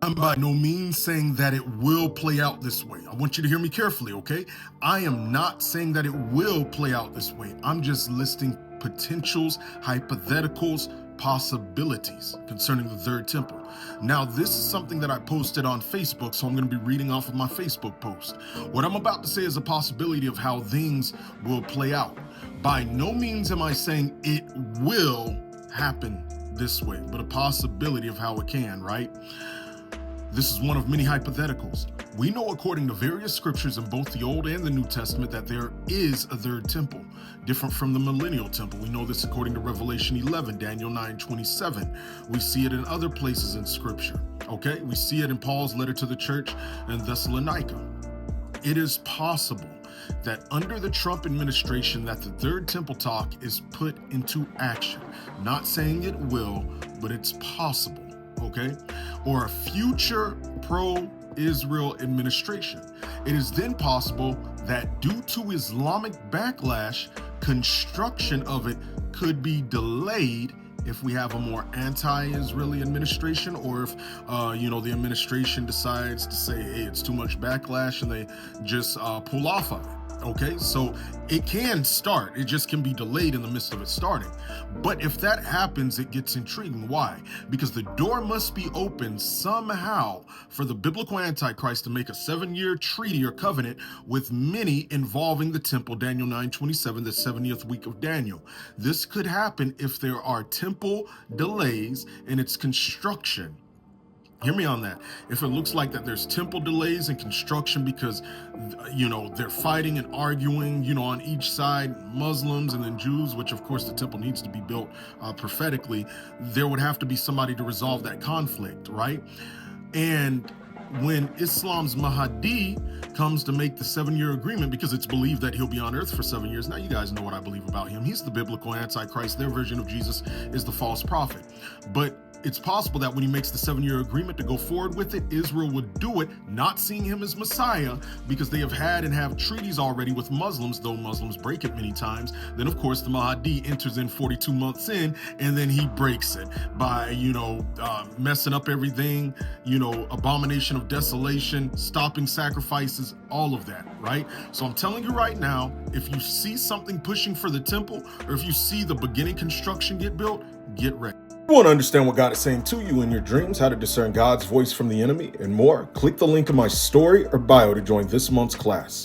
I'm by no means saying that it will play out this way. I want you to hear me carefully, okay? I am not saying that it will play out this way. I'm just listing potentials, hypotheticals, possibilities concerning the third temple. Now, this is something that I posted on Facebook, so I'm going to be reading off of my Facebook post. What I'm about to say is a possibility of how things will play out. By no means am I saying it will happen this way, but a possibility of how it can, right? This is one of many hypotheticals. We know according to various scriptures in both the Old and the New Testament that there is a third temple, different from the millennial temple. We know this according to Revelation 11, Daniel 9:27. We see it in other places in scripture, okay? We see it in Paul's letter to the church in Thessalonica. It is possible that under the Trump administration that the third temple talk is put into action. Not saying it will, but it's possible. Okay, or a future pro-Israel administration. It is then possible that due to Islamic backlash, construction of it could be delayed if we have a more anti-Israeli administration, or if the administration decides to say, hey, it's too much backlash, and they just pull off of it. Okay, so it can start, it just can be delayed in the midst of it starting. But if that happens, it gets intriguing. Why? Because the door must be open somehow for the biblical Antichrist to make a 7-year treaty or covenant with many involving the temple, Daniel 9:27, the 70th week of Daniel. This could happen if there are temple delays in its construction. Hear me on that. If it looks like that there's temple delays in construction because, they're fighting and arguing, on each side, Muslims and then Jews, which of course the temple needs to be built prophetically, there would have to be somebody to resolve that conflict, right? And when Islam's Mahdi comes to make the 7-year agreement, because it's believed that he'll be on earth for 7 years. Now you guys know what I believe about him. He's the biblical Antichrist. Their version of Jesus is the false prophet. But it's possible that when he makes the 7-year agreement to go forward with it, Israel would do it, not seeing him as Messiah, because they have had and have treaties already with Muslims, though Muslims break it many times. Then, of course, the Mahdi enters in 42 months in, and then he breaks it by, messing up everything, abomination of desolation, stopping sacrifices, all of that, right? So I'm telling you right now, if you see something pushing for the temple, or if you see the beginning construction get built, get ready. If you want to understand what God is saying to you in your dreams, how to discern God's voice from the enemy, and more, click the link in my story or bio to join this month's class.